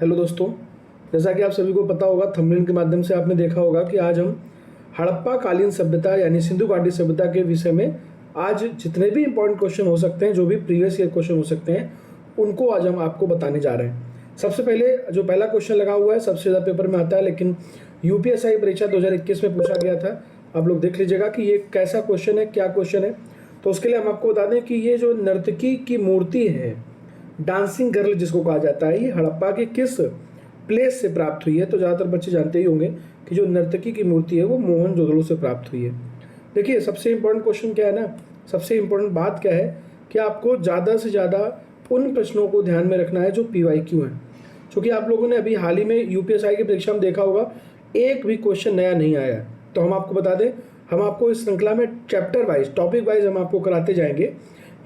Hello दोस्तों, जैसा कि आप सभी को पता होगा, थंबनेल के माध्यम से आपने देखा होगा कि आज हम हड़प्पा कालीन सभ्यता यानी सिंधु घाटी सभ्यता के विषय में आज जितने भी इंपॉर्टेंट क्वेश्चन हो सकते हैं, जो भी प्रीवियस ईयर क्वेश्चन हो सकते हैं, उनको आज हम आपको बताने जा रहे हैं। सबसे पहले जो पहला क्वेश्चन लगा हुआ है सबसे ज़्यादा पेपर में आता है, लेकिन यूपीएससी परीक्षा 2021 में पूछा गया था। आप लोग देख लीजिएगा कि ये कैसा क्वेश्चन है, क्या क्वेश्चन है। तो उसके लिए हम आपको बता दें कि ये जो नर्तकी की मूर्ति है, डांसिंग गर्ल जिसको कहा जाता है, ये हड़प्पा के किस प्लेस से प्राप्त हुई है। तो ज़्यादातर बच्चे जानते ही होंगे कि जो नर्तकी की मूर्ति है वो मोहनजोदड़ो से प्राप्त हुई है। देखिए, सबसे इम्पोर्टेंट क्वेश्चन क्या है ना, सबसे इम्पोर्टेंट बात क्या है कि आपको ज़्यादा से ज़्यादा उन प्रश्नों को ध्यान में रखना है जो PYQ हैं। क्योंकि आप लोगों ने अभी हाल ही में यूपीएससी की परीक्षा में देखा होगा, एक भी क्वेश्चन नया नहीं आया है। तो हम आपको बता दें, हम आपको इस श्रृंखला में चैप्टर वाइज, टॉपिक वाइज हम आपको कराते जाएंगे,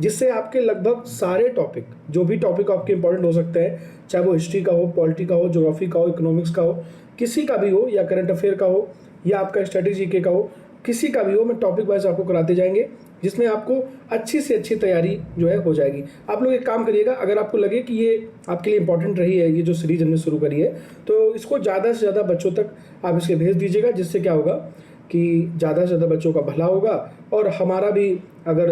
जिससे आपके लगभग सारे टॉपिक, जो भी टॉपिक आपके इंपॉर्टेंट हो सकते हैं, चाहे वो हिस्ट्री का हो, पॉलिटी का हो, ज्योग्राफी का हो, इकोनॉमिक्स का हो, किसी का भी हो, या करंट अफेयर का हो, या आपका स्ट्रेटेजी के का हो, किसी का भी हो, मैं टॉपिक वाइज आपको कराते जाएंगे, जिसमें आपको अच्छी से अच्छी तैयारी जो है हो जाएगी। आप लोग एक काम करिएगा, अगर आपको लगे कि ये आपके लिए इंपॉर्टेंट रही है, ये जो सीरीज हमने शुरू करी है, तो इसको ज़्यादा से ज़्यादा बच्चों तक आप इसके भेज दीजिएगा, जिससे क्या होगा कि ज़्यादा से ज़्यादा बच्चों का भला होगा और हमारा भी अगर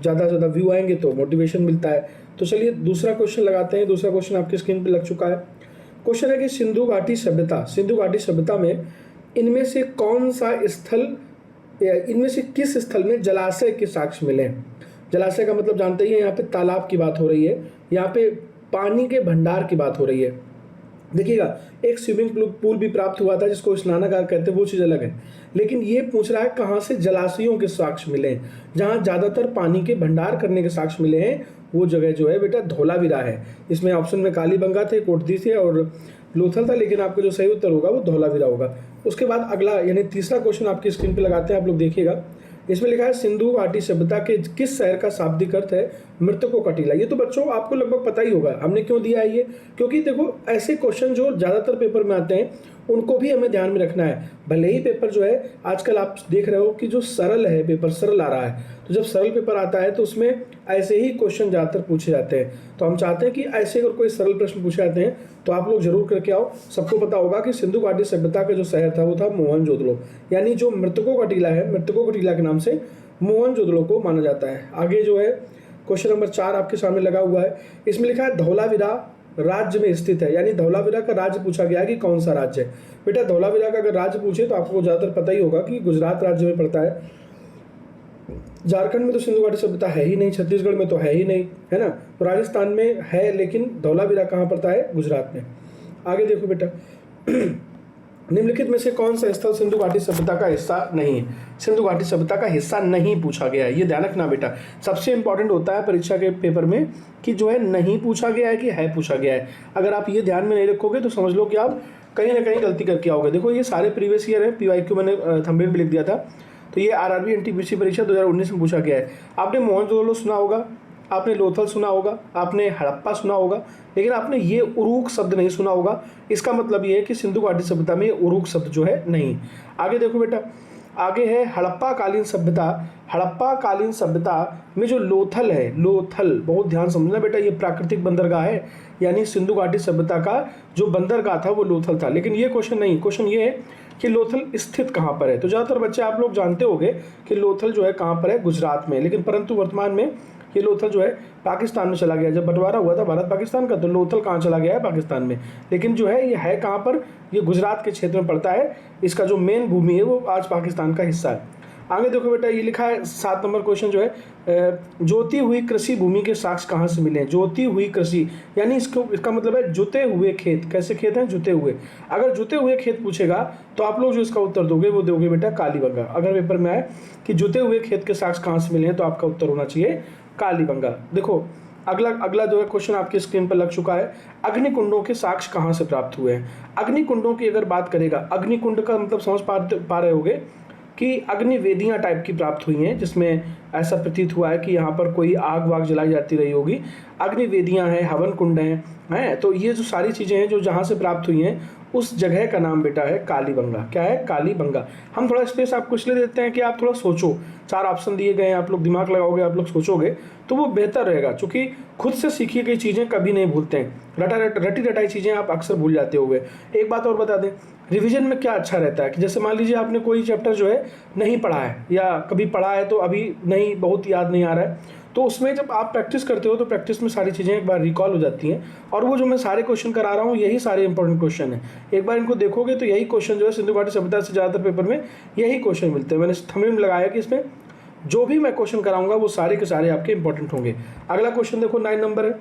ज़्यादा से ज़्यादा व्यू आएंगे तो मोटिवेशन मिलता है। तो चलिए दूसरा क्वेश्चन लगाते हैं। दूसरा क्वेश्चन आपकी स्क्रीन पे लग चुका है। क्वेश्चन है कि सिंधु घाटी सभ्यता में इनमें से कौन सा स्थल, इनमें से किस स्थल में जलाशय के साक्ष्य मिले हैं। जलाशय का मतलब जानते ही हैं, यहाँ पे तालाब की बात हो रही है, यहाँ पे पानी के भंडार की बात हो रही है। देखिएगा, एक स्विमिंग पूल भी प्राप्त हुआ था जिसको स्नानागार कहते हैं, वो चीज़ अलग है। लेकिन ये पूछ रहा है कहाँ से जलाशयों के साक्ष्य मिले हैं। जहाँ ज़्यादातर पानी के भंडार करने के साक्ष्य मिले हैं वो जगह जो है बेटा धौलावीरा है। इसमें ऑप्शन में कालीबंगा थे, कोटदी थे और लोथल था, लेकिन आपका जो सही उत्तर होगा वो धौलावीरा होगा। उसके बाद अगला यानी तीसरा क्वेश्चन आपकी स्क्रीन पर लगाते हैं, आप लोग देखिएगा। इसमें लिखा है सिंधु घाटी सभ्यता के किस शहर का शाब्दिक अर्थ है मृतकों का टीला। ये तो बच्चों आपको लगभग पता ही होगा, हमने क्यों दिया है ये, क्योंकि देखो ऐसे क्वेश्चन जो ज़्यादातर पेपर में आते हैं उनको भी हमें ध्यान में रखना है। भले ही पेपर जो है आजकल आप देख रहे हो कि जो सरल है, पेपर सरल आ रहा है, तो जब सरल पेपर आता है तो उसमें ऐसे ही क्वेश्चन ज़्यादातर पूछे जाते हैं। तो हम चाहते हैं कि ऐसे अगर कोई सरल प्रश्न पूछे जाते हैं तो आप लोग जरूर करके आओ। सबको पता होगा कि सिंधु घाटी सभ्यता का जो शहर था वो था मोहनजोदड़ो, यानी जो मृतकों का टीला है, मृतकों का टीला के नाम से मोहनजोदड़ो को माना जाता है। आगे जो है क्वेश्चन नंबर 4 आपके सामने लगा हुआ है। इसमें लिखा है धौलावीरा राज्य में स्थित है, यानी धौलावीरा का राज्य पूछा गया है कि कौन सा राज्य है। बेटा धौलावीरा का अगर राज्य पूछे तो आपको ज़्यादातर पता ही होगा कि गुजरात राज्य में पड़ता है। झारखंड में तो सिंधु घाटी सभ्यता है ही नहीं, छत्तीसगढ़ में तो है ही नहीं, है ना। तो राजस्थान में है, लेकिन धौलावीरा कहाँ पड़ता है, गुजरात में। आगे देखो बेटा, निम्नलिखित में से कौन सा स्थल सिंधु घाटी सभ्यता का हिस्सा नहीं है। सिंधु घाटी सभ्यता का हिस्सा नहीं पूछा गया है, ये ध्यान रखना बेटा। सबसे इंपॉर्टेंट होता है परीक्षा के पेपर में कि जो है नहीं पूछा गया है कि है पूछा गया है। अगर आप ये ध्यान में नहीं रखोगे तो समझ लो कि आप कहीं ना कहीं गलती करके आओगे। देखो ये सारे प्रीवियस ईयर है, PYQ मैंने थंबनेल में लिख दिया था। तो ये RRB NTPC परीक्षा 2019 में पूछा गया है। आपने मोहनजोदड़ो सुना होगा, आपने लोथल सुना होगा, आपने हड़प्पा सुना होगा, लेकिन आपने ये उरूक शब्द नहीं सुना होगा। इसका मतलब ये है कि सिंधु घाटी सभ्यता में ये उरूक शब्द जो है नहीं। आगे देखो बेटा, आगे है हड़प्पा कालीन सभ्यता। हड़प्पा कालीन सभ्यता में जो लोथल है, लोथल बहुत ध्यान समझना बेटा, ये प्राकृतिक बंदरगाह है, यानी सिंधु घाटी सभ्यता का जो बंदरगाह था वो लोथल था। लेकिन ये क्वेश्चन नहीं, क्वेश्चन ये है कि लोथल स्थित कहाँ पर है। तो ज़्यादातर बच्चे आप लोग जानते होंगे कि लोथल जो है कहाँ पर है, गुजरात में। लेकिन परंतु वर्तमान में ये लोथल जो है पाकिस्तान में चला गया। जब बंटवारा हुआ था भारत पाकिस्तान का, तो लोथल कहाँ चला गया है, पाकिस्तान में। लेकिन जो है ये है कहाँ पर, ये गुजरात के क्षेत्र में पड़ता है। इसका जो मेन भूमि है वो आज पाकिस्तान का हिस्सा है। आगे देखो बेटा, ये लिखा है 7 नंबर क्वेश्चन जो है, जोती हुई कृषि भूमि के साक्ष्य कहाँ से मिले हैं। जोती हुई कृषि यानी इसका मतलब है जुते हुए खेत। कैसे खेत हैं, जुते हुए। अगर जुते हुए खेत पूछेगा तो आप लोग जो इसका उत्तर दोगे वो दोगे बेटा कालीबंगा। अगर पेपर में आए कि जुते हुए खेत के साक्ष्य कहाँ से मिले हैं तो आपका उत्तर होना चाहिए कालीबंगा। देखो अगला जो है क्वेश्चन आपकी स्क्रीन पर लग चुका है। अग्निकुंडों के साक्ष्य कहाँ से प्राप्त हुए हैं। अग्निकुंडों की अगर बात करेगा, अग्निकुंड का मतलब समझ पा रहे होगे कि अग्निवेदियाँ टाइप की प्राप्त हुई हैं, जिसमें ऐसा प्रतीत हुआ है कि यहाँ पर कोई आग वाग जलाई जाती रही होगी। अग्निवेदियाँ हैं, हवन कुंड हैं, तो ये जो सारी चीज़ें हैं जो जहाँ से प्राप्त हुई हैं, उस जगह का नाम बेटा है कालीबंगा। क्या है? कालीबंगा। हम थोड़ा स्पेस आपको इसलिए देते हैं कि आप थोड़ा सोचो, 4 ऑप्शन दिए गए हैं, आप लोग दिमाग लगाओगे, आप लोग सोचोगे तो वो बेहतर रहेगा, क्योंकि खुद से सीखी गई चीज़ें कभी नहीं भूलते हैं। रटी रटाई चीज़ें आप अक्सर भूल जाते होगे। एक बात और बता दें, रिवीजन में क्या अच्छा रहता है कि जैसे मान लीजिए आपने कोई चैप्टर जो है नहीं पढ़ा है, या कभी पढ़ा है तो अभी नहीं, बहुत याद नहीं आ रहा है, तो उसमें जब आप प्रैक्टिस करते हो तो प्रैक्टिस में सारी चीज़ें एक बार रिकॉल हो जाती हैं। और वो जो मैं सारे क्वेश्चन करा रहा हूँ, यही सारे इंपॉर्टेंट क्वेश्चन हैं। एक बार इनको देखोगे तो यही क्वेश्चन जो है सिंधु घाटी सभ्यता से ज़्यादातर पेपर में यही क्वेश्चन मिलते हैं। मैंने थंबनेल में लगाया कि इसमें जो भी मैं क्वेश्चन कराऊंगा वो सारे के सारे आपके इंपॉर्टेंट होंगे। अगला क्वेश्चन देखो 9 नंबर है,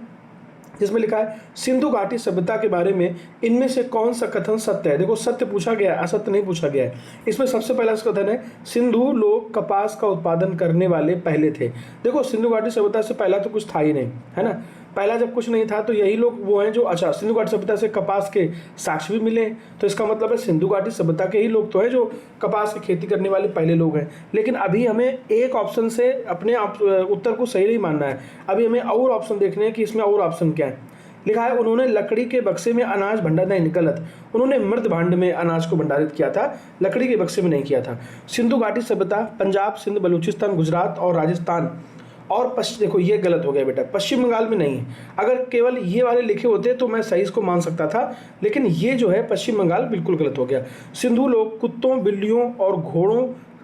जिसमें लिखा है सिंधु घाटी सभ्यता के बारे में इनमें से कौन सा कथन सत्य है। देखो सत्य पूछा गया है, असत्य नहीं पूछा गया है। इसमें सबसे पहला कथन है सिंधु लोग कपास का उत्पादन करने वाले पहले थे। देखो सिंधु घाटी सभ्यता से पहला तो कुछ था ही नहीं, है ना। पहला जब कुछ नहीं था तो यही लोग वो हैं जो, अच्छा सिंधु घाटी सभ्यता से कपास के साक्ष्य भी मिले, तो इसका मतलब है सिंधु घाटी सभ्यता के ही लोग तो हैं जो कपास की खेती करने वाले पहले लोग हैं। लेकिन अभी हमें एक ऑप्शन से अपने उत्तर को सही नहीं मानना है, अभी हमें और ऑप्शन देखने हैं कि इसमें और ऑप्शन क्या है। लिखा है उन्होंने लकड़ी के बक्से में अनाज भंडार, नहीं गलत, उन्होंने मृद भांड में अनाज को भंडारित किया था, लकड़ी के बक्से में नहीं किया था। सिंधु घाटी सभ्यता पंजाब, सिंध, बलूचिस्तान, गुजरात और राजस्थान और पश्चिम, देखो ये गलत हो गया बेटा, पश्चिम बंगाल में नहीं है। अगर केवल ये वाले लिखे होते तो मैं सही इसको मान सकता था, लेकिन ये जो है पश्चिम बंगाल बिल्कुल गलत हो गया। सिंधु लोग कुत्तों, बिल्लियों और घोड़ों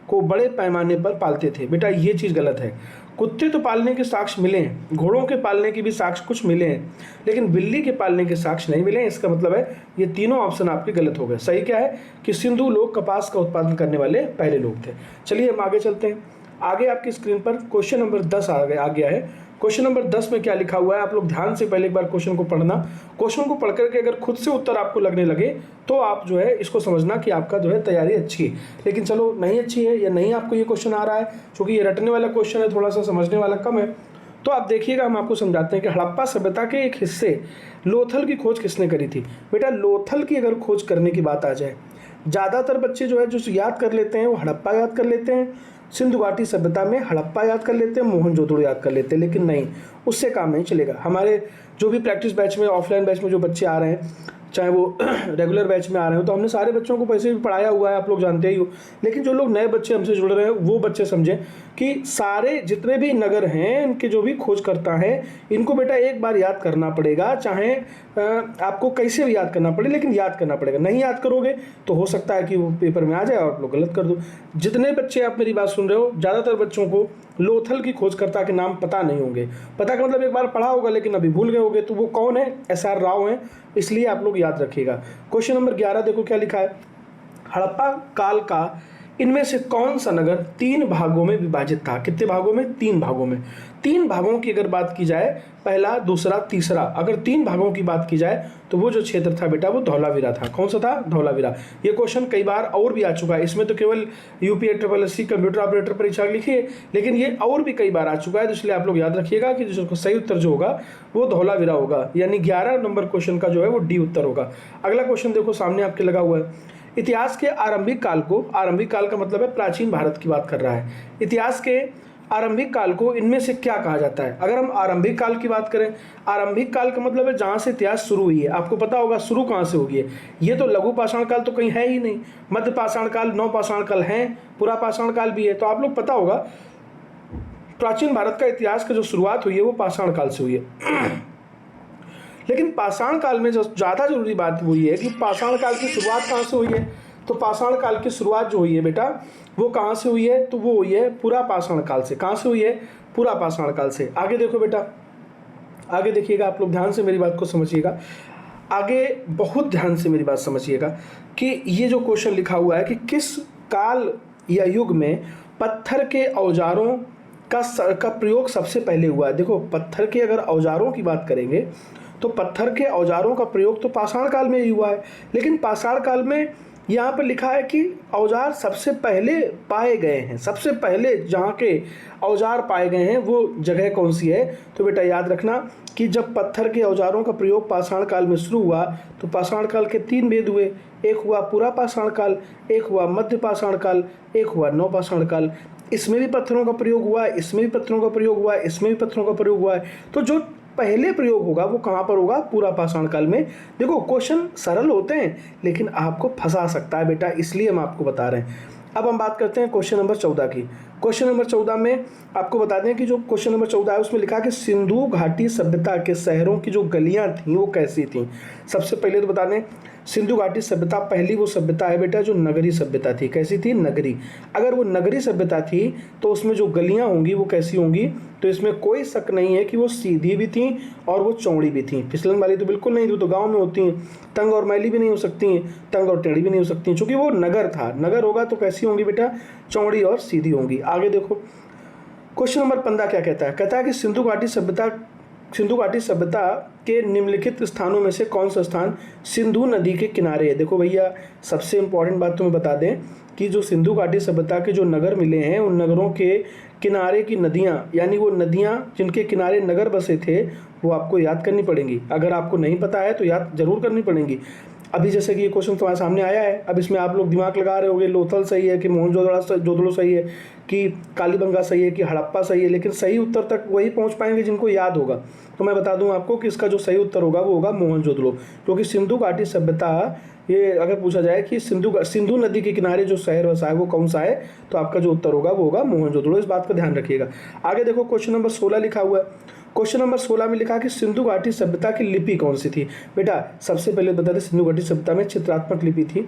को बड़े पैमाने पर पालते थे। बेटा ये चीज़ गलत है। कुत्ते तो पालने के साक्ष्य मिले हैं, घोड़ों के पालने के भी साक्ष्य कुछ मिले हैं, लेकिन बिल्ली के पालने के साक्ष्य नहीं मिले हैं। इसका मतलब है ये तीनों ऑप्शन आपके गलत हो गए। सही क्या है कि सिंधु लोग कपास का उत्पादन करने वाले पहले लोग थे। चलिए हम आगे चलते हैं। आगे आपकी स्क्रीन पर क्वेश्चन नंबर 10 आ गया है। क्वेश्चन नंबर 10 में क्या लिखा हुआ है, आप लोग ध्यान से पहले एक बार क्वेश्चन को पढ़ना। क्वेश्चन को पढ़ करके अगर खुद से उत्तर आपको लगने लगे तो आप जो है इसको समझना कि आपका जो है तैयारी अच्छी है। लेकिन चलो नहीं अच्छी है या नहीं आपको ये क्वेश्चन आ रहा है, क्योंकि ये रटने वाला क्वेश्चन है, थोड़ा सा समझने वाला कम है, तो आप देखिएगा हम आपको समझाते हैं कि हड़प्पा सभ्यता के एक हिस्से लोथल की खोज किसने करी थी। बेटा लोथल की अगर खोज करने की बात आ जाए, ज़्यादातर बच्चे जो है जो याद कर लेते हैं वो हड़प्पा याद कर लेते हैं, सिंधु घाटी सभ्यता में हड़प्पा याद कर लेते हैं, मोहनजोदड़ो याद कर लेते हैं, लेकिन नहीं, उससे काम नहीं चलेगा। हमारे जो भी प्रैक्टिस बैच में, ऑफलाइन बैच में जो बच्चे आ रहे हैं, चाहे वो रेगुलर बैच में आ रहे हो, तो हमने सारे बच्चों को वैसे भी पढ़ाया हुआ है, आप लोग जानते ही हो। लेकिन जो लोग नए बच्चे हमसे जुड़ रहे हैं वो बच्चे समझें कि सारे जितने भी नगर हैं इनके जो भी खोजकर्ता हैं, इनको बेटा एक बार याद करना पड़ेगा, चाहे आपको कैसे भी याद करना पड़े, लेकिन याद करना पड़ेगा। नहीं याद करोगे तो हो सकता है कि वो पेपर में आ जाए और आप लोग गलत कर दो। जितने बच्चे आप मेरी बात सुन रहे हो, ज़्यादातर बच्चों को लोथल की खोजकर्ता के नाम पता नहीं होंगे। पता का मतलब एक बार पढ़ा होगा लेकिन अभी भूल गए होगे, तो वो कौन है? SR राव हैं, इसलिए आप लोग याद रखिएगा। क्वेश्चन नंबर 11 देखो क्या लिखा है। हड़प्पा काल का इनमें से कौन सा नगर 3 भागों में विभाजित था? कितने भागों में? 3 भागों में। 3 भागों की अगर बात की जाए, पहला, दूसरा, तीसरा, अगर 3 भागों की बात की जाए तो वो जो क्षेत्र था बेटा वो धौलावीरा था। कौन सा था? धौलावीरा। ये क्वेश्चन कई बार और भी आ चुका है, इसमें तो केवल UPSC कंप्यूटर ऑपरेटर परीक्षा लिखी है, लेकिन ये और भी कई बार आ चुका है, तो इसलिए आप लोग याद रखिएगा कि जो सही उत्तर जो होगा वो धौलावीरा होगा, यानी 11 नंबर क्वेश्चन का जो है वो D उत्तर होगा। अगला क्वेश्चन देखो सामने आपके लगा हुआ है। इतिहास के आरंभिक काल को, आरंभिक काल का मतलब है प्राचीन भारत की बात कर रहा है, इतिहास के आरंभिक काल को इनमें से क्या कहा जाता है? अगर हम आरंभिक काल की बात करें, आरंभिक काल का मतलब है जहाँ से इतिहास शुरू हुई है। आपको पता होगा शुरू कहाँ से होगी है। ये तो लघु पाषाण काल तो कहीं है ही नहीं, मध्य पाषाण काल, नव पाषाण काल है, पुरा पाषाण काल भी है, तो आप लोग पता होगा प्राचीन भारत का इतिहास का जो शुरुआत हुई है वो पाषाण काल से हुई है। लेकिन पाषाण काल में जो ज़्यादा जरूरी बात वो ये है कि पाषाण काल की शुरुआत कहाँ से हुई है। तो पाषाण काल की शुरुआत जो हुई है बेटा वो कहाँ से हुई है? तो वो हुई है पुरा पाषाण काल से। कहाँ से हुई है? पुरा पाषाण काल से। आगे देखो बेटा, आगे देखिएगा, आप लोग ध्यान से मेरी बात को समझिएगा, आगे बहुत ध्यान से मेरी बात समझिएगा कि ये जो क्वेश्चन लिखा हुआ है कि किस काल या युग में पत्थर के औजारों का प्रयोग सबसे पहले हुआ है। देखो पत्थर के अगर औजारों की बात करेंगे तो पत्थर के औजारों का प्रयोग तो पाषाण काल में ही हुआ है, लेकिन पाषाण काल में यहाँ पर लिखा है कि औजार सबसे पहले पाए गए हैं, सबसे पहले जहाँ के औजार पाए गए हैं वो जगह कौन सी है। तो बेटा याद रखना कि जब पत्थर के औजारों का प्रयोग पाषाण काल में शुरू हुआ तो पाषाण काल के 3 भेद हुए, एक हुआ पूरा पाषाण काल, एक हुआ मध्य पाषाण काल, एक हुआ नव पाषाण काल। इसमें भी पत्थरों का प्रयोग हुआ है, इसमें भी पत्थरों का प्रयोग हुआ है, इसमें भी पत्थरों का प्रयोग हुआ है। तो जो पहले प्रयोग होगा वो कहाँ पर होगा, पूरा पाषाण काल में। देखो क्वेश्चन सरल होते हैं लेकिन आपको फंसा सकता है बेटा, इसलिए हम आपको बता रहे हैं। अब हम बात करते हैं क्वेश्चन नंबर 14 की। क्वेश्चन नंबर 14 में आपको बता दें कि जो क्वेश्चन नंबर 14 है उसमें लिखा कि सिंधु घाटी सभ्यता के शहरों की जो गलियां थीं वो कैसी थीं। सबसे पहले तो बता दें सिंधु घाटी सभ्यता पहली वो सभ्यता है बेटा जो नगरी सभ्यता थी। कैसी थी, नगरी। अगर वो नगरी सभ्यता थी तो उसमें जो गलियां होंगी वो कैसी होंगी, तो इसमें कोई शक नहीं है कि वो सीधी भी थी और वो चौड़ी भी थी। फिसलन वाली तो बिल्कुल नहीं थी, तो गाँव में होती हैं। तंग और मैली भी नहीं हो सकती हैं, तंग और टेढ़ी भी नहीं हो सकती, चूँकि वो नगर था। नगर होगा तो कैसी होंगी बेटा, चौड़ी और सीधी होंगी। आगे देखो क्वेश्चन नंबर 15 क्या कहता है। कहता है कि सिंधु घाटी सभ्यता के निम्नलिखित स्थानों में से कौन सा स्थान सिंधु नदी के किनारे है। देखो भैया सबसे इंपॉर्टेंट बात तुम्हें बता दें कि जो सिंधु घाटी सभ्यता के जो नगर मिले हैं उन नगरों के किनारे की नदियाँ, यानी वो नदियाँ जिनके किनारे नगर बसे थे वो आपको याद करनी पड़ेंगी। अगर आपको नहीं पता है तो याद जरूर करनी पड़ेंगी। अभी जैसे कि ये क्वेश्चन तुम्हारे सामने आया है, अब इसमें आप लोग दिमाग लगा रहे होंगे लोथल सही है कि मोहनजोदड़ो सही है कि कालीबंगा सही है कि हड़प्पा सही है, लेकिन सही उत्तर तक वही पहुंच पाएंगे जिनको याद होगा। तो मैं बता दूं आपको कि इसका जो सही उत्तर होगा वो होगा मोहनजोदड़ो, क्योंकि सिंधु घाटी सभ्यता, ये अगर पूछा जाए कि सिंधु नदी के किनारे जो शहर बसा है वो कौन सा है, तो आपका जो उत्तर होगा वो होगा मोहनजोदड़ो। इस बात का ध्यान रखिएगा। आगे देखो क्वेश्चन नंबर 16 लिखा हुआ है। क्वेश्चन नंबर 16 में लिखा कि सिंधु घाटी सभ्यता की लिपि कौन सी थी। बेटा सबसे पहले बता दें सिंधु घाटी सभ्यता में चित्रात्मक लिपि थी।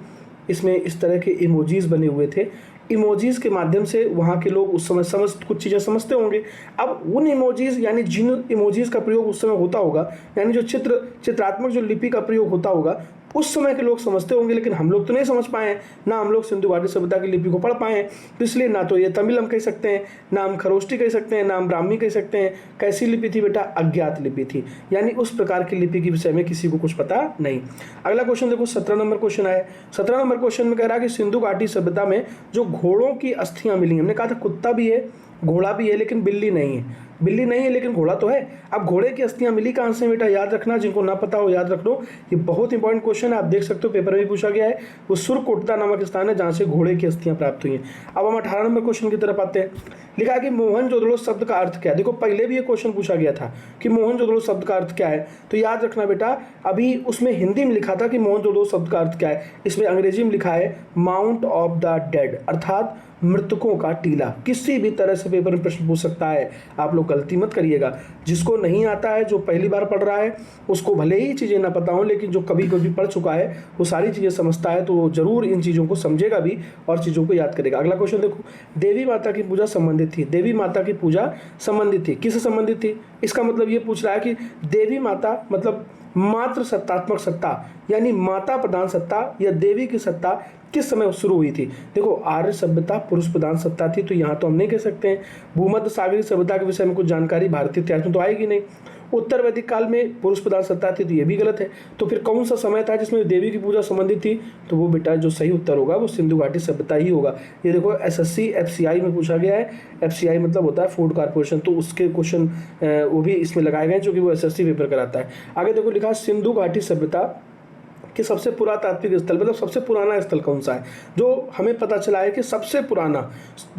इसमें इस तरह के इमोजीज बने हुए थे। इमोजीज के माध्यम से वहाँ के लोग उस समय कुछ चीज़ें समझते होंगे। अब उन इमोजीज यानी जिन इमोजीज का प्रयोग उस समय होता होगा, यानी जो चित्रात्मक जो लिपि का प्रयोग होता होगा उस समय के लोग समझते होंगे, लेकिन हम लोग तो नहीं समझ पाए हैं, ना हम लोग सिंधु घाटी सभ्यता की लिपि को पढ़ पाए हैं। तो इसलिए ना तो ये तमिल हम कह सकते हैं, ना हम खरोष्टी कह सकते हैं, ना हम ब्राह्मी कह सकते हैं। कैसी लिपि थी बेटा, अज्ञात लिपि थी, यानी उस प्रकार की लिपि के विषय में किसी को कुछ पता नहीं। अगला क्वेश्चन देखो 17 नंबर क्वेश्चन आया। 17 नंबर क्वेश्चन में कह रहा है कि सिंधु घाटी सभ्यता में जो घोड़ों की अस्थियां मिली, हमने कहा था कुत्ता भी है घोड़ा भी है लेकिन बिल्ली नहीं है, बिल्ली नहीं है लेकिन घोड़ा तो है। अब घोड़े की अस्थियां मिली कहाँ से बेटा, याद रखना, जिनको ना पता हो याद रख लो, ये बहुत इंपॉर्टेंट क्वेश्चन है। आप देख सकते हो पेपर में भी पूछा गया है। वो सुरकोटदा नामक स्थान है जहाँ से घोड़े की अस्थियां प्राप्त हुई हैं। अब हम 18 नंबर क्वेश्चन की तरफ आते हैं। लिखा है कि मोहनजोदड़ो शब्द का अर्थ क्या है। देखो पहले भी ये क्वेश्चन पूछा गया था कि मोहनजोदड़ो शब्द का अर्थ क्या है, तो याद रखना बेटा अभी उसमें हिंदी में लिखा था कि मोहनजोदड़ो शब्द का अर्थ क्या है, इसमें अंग्रेजी में लिखा है माउंट ऑफ द डेड, अर्थात मृतकों का टीला। किसी भी तरह से पेपर में प्रश्न पूछ सकता है, आप लोग गलती मत करिएगा। जिसको नहीं आता है, जो पहली बार पढ़ रहा है, उसको भले ही चीज़ें ना पता हो, लेकिन जो कभी कभी पढ़ चुका है वो सारी चीज़ें समझता है, तो वो जरूर इन चीज़ों को समझेगा भी और चीज़ों को याद करेगा। अगला क्वेश्चन देखो, देवी माता की पूजा संबंधित थी। देवी माता की पूजा संबंधित थी, किससे संबंधित थी, इसका मतलब ये पूछ रहा है कि देवी माता मतलब मात्र सत्तात्मक सत्ता, यानी माता प्रधान सत्ता या देवी की सत्ता किस समय शुरू हुई थी। देखो आर्य सभ्यता पुरुष प्रधान सत्ता थी, तो यहाँ तो हम नहीं कह सकते हैं। भूमध्य सागरीय सभ्यता के विषय में कुछ जानकारी भारतीय इतिहास में तो आएगी नहीं। उत्तर वैदिक काल में पुरुष प्रधान सत्ता थी, तो ये भी गलत है। तो फिर कौन सा समय था जिसमें देवी की पूजा संबंधित थी, तो वो बेटा जो सही उत्तर होगा वो सिंधु घाटी सभ्यता ही होगा। ये देखो एसएससी एफसीआई में पूछा गया है। एफसीआई मतलब होता है फूड कॉर्पोरेशन, तो उसके क्वेश्चन वो भी इसमें लगाए गए क्योंकि वो एसएससी पेपर कराता है। आगे देखो लिखा है सिंधु घाटी सभ्यता कि सबसे पुरातात्विक स्थल मतलब सबसे पुराना स्थल कौन सा है। जो हमें पता चला है कि सबसे पुराना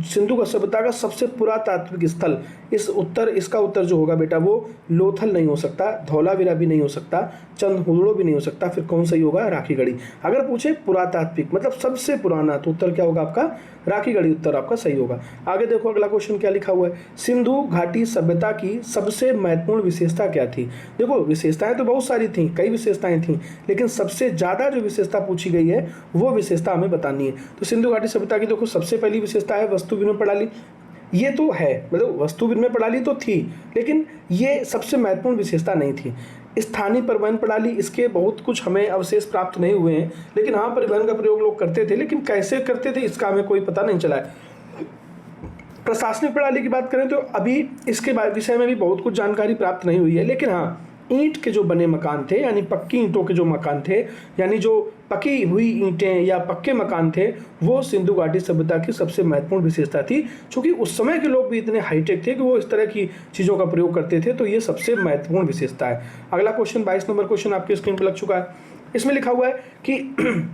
सिंधु सभ्यता का सबसे पुरातात्विक स्थल, इसका उत्तर जो होगा बेटा वो लोथल नहीं हो सकता, धौलावीरा भी नहीं हो सकता, चंदहुदड़ो भी नहीं हो सकता। फिर कौन सही होगा, राखीगढ़ी। अगर पूछे पुरातात्विक मतलब सबसे पुराना, तो उत्तर क्या होगा आपका, राखीगढ़ी उत्तर आपका सही होगा। आगे देखो अगला क्वेश्चन क्या लिखा हुआ है, सिंधु घाटी सभ्यता की सबसे महत्वपूर्ण विशेषता क्या थी। देखो विशेषताएं तो बहुत सारी थी, कई विशेषताएं थी, लेकिन सबसे ज्यादा जो विशेषता पूछी गई है वो विशेषता हमें बतानी है। तो सिंधु घाटी सभ्यता की देखो सबसे पहली विशेषता है वस्तु विनिमय प्रणाली। ये तो है, मतलब वस्तु विनिमय प्रणाली तो थी, लेकिन ये सबसे महत्वपूर्ण विशेषता नहीं थी। स्थानीय परिवहन प्रणाली, इसके बहुत कुछ हमें अवशेष प्राप्त नहीं हुए हैं, लेकिन हाँ परिवहन का प्रयोग लोग करते थे, लेकिन कैसे करते थे इसका हमें कोई पता नहीं चला है। प्रशासनिक प्रणाली की बात करें तो अभी इसके विषय में भी बहुत कुछ जानकारी प्राप्त नहीं हुई है, लेकिन हाँ ईंट के जो बने मकान थे, यानी पक्की ईंटों के जो मकान थे, यानी जो पकी हुई ईंटें या पक्के मकान थे, वो सिंधु घाटी सभ्यता की सबसे महत्वपूर्ण विशेषता थी। क्योंकि उस समय के लोग भी इतने हाईटेक थे कि वो इस तरह की चीज़ों का प्रयोग करते थे, तो ये सबसे महत्वपूर्ण विशेषता है। अगला क्वेश्चन 22 नंबर क्वेश्चन आपकी स्क्रीन पर लग चुका है। इसमें लिखा हुआ है कि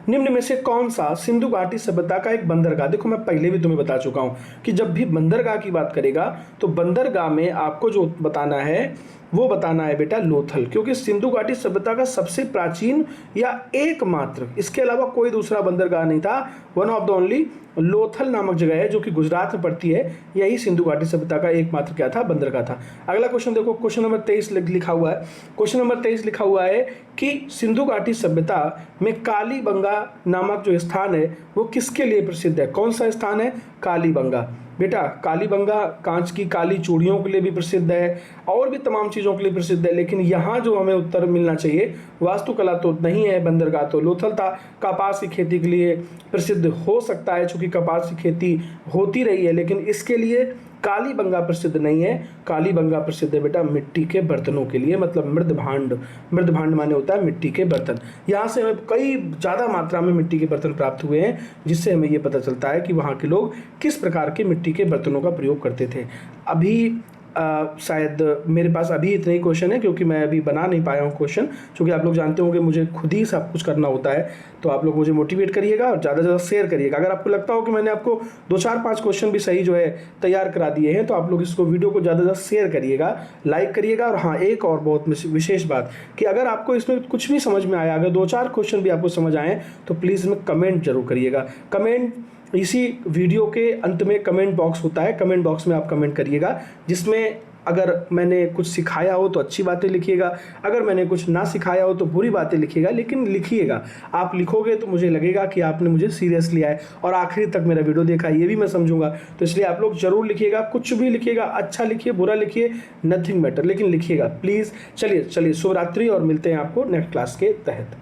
निम्न में से कौन सा सिंधु घाटी सभ्यता का एक बंदरगाह, देखो मैं पहले भी तुम्हें बता चुका हूं कि जब भी बंदरगाह की बात करेगा तो बंदरगाह में आपको जो बताना है वो बताना है बेटा लोथल, क्योंकि सिंधु घाटी सभ्यता का सबसे प्राचीन या एकमात्र, इसके अलावा कोई दूसरा बंदरगाह नहीं था, one of the only Lothal नामक जगह है जो कि गुजरात में पड़ती है, यही सिंधु घाटी सभ्यता का एकमात्र क्या था, बंदरगाह था। अगला क्वेश्चन देखो, क्वेश्चन नंबर 23 लिखा हुआ है। क्वेश्चन नंबर 23 लिखा हुआ है कि सिंधु घाटी सभ्यता में कालीबंगा नामक जो स्थान है वो किसके लिए प्रसिद्ध है? कौन सा स्थान है? कालीबंगा। बेटा कालीबंगा कांच की काली चूड़ियों के लिए भी प्रसिद्ध है और भी तमाम चीज़ों के लिए प्रसिद्ध है, लेकिन यहाँ जो हमें उत्तर मिलना चाहिए, वास्तुकला तो नहीं है, बंदरगाह तो लोथल था। कपास की खेती के लिए प्रसिद्ध हो सकता है, चूँकि कपास की खेती होती रही है, लेकिन इसके लिए कालीबंगा प्रसिद्ध नहीं है। कालीबंगा प्रसिद्ध है बेटा मिट्टी के बर्तनों के लिए, मतलब मृदभांड। मृदभांड माने होता है मिट्टी के बर्तन। यहाँ से हमें कई ज़्यादा मात्रा में मिट्टी के बर्तन प्राप्त हुए हैं, जिससे हमें ये पता चलता है कि वहाँ के लोग किस प्रकार के मिट्टी के बर्तनों का प्रयोग करते थे। अभी शायद मेरे पास अभी इतने ही क्वेश्चन है, क्योंकि मैं अभी बना नहीं पाया हूँ क्वेश्चन, क्योंकि आप लोग जानते होंगे मुझे खुद ही सब कुछ करना होता है। तो आप लोग मुझे मोटिवेट करिएगा और ज़्यादा से ज़्यादा शेयर करिएगा। अगर आपको लगता हो कि मैंने आपको 2-4-5 क्वेश्चन भी सही जो है तैयार करा दिए हैं, तो आप लोग इसको वीडियो को ज़्यादा से ज़्यादा शेयर करिएगा, लाइक करिएगा। और हाँ, एक और बहुत विशेष बात कि अगर आपको इसमें कुछ भी समझ में आया, अगर 2-4 क्वेश्चन भी आपको समझ आए, तो प्लीज़ इसमें कमेंट जरूर करिएगा। कमेंट इसी वीडियो के अंत में कमेंट बॉक्स होता है, कमेंट बॉक्स में आप कमेंट करिएगा, जिसमें अगर मैंने कुछ सिखाया हो तो अच्छी बातें लिखिएगा, अगर मैंने कुछ ना सिखाया हो तो बुरी बातें लिखिएगा, लेकिन लिखिएगा। आप लिखोगे तो मुझे लगेगा कि आपने मुझे सीरियस लिया है और आखिरी तक मेरा वीडियो देखा, ये भी मैं समझूंगा। तो इसलिए आप लोग जरूर लिखिएगा, कुछ भी लिखिएगा, अच्छा लिखिए, बुरा लिखिए, नथिंग मैटर, लेकिन लिखिएगा प्लीज़। चलिए शुभ रात्रि और मिलते हैं आपको नेक्स्ट क्लास के तहत।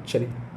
चलिए।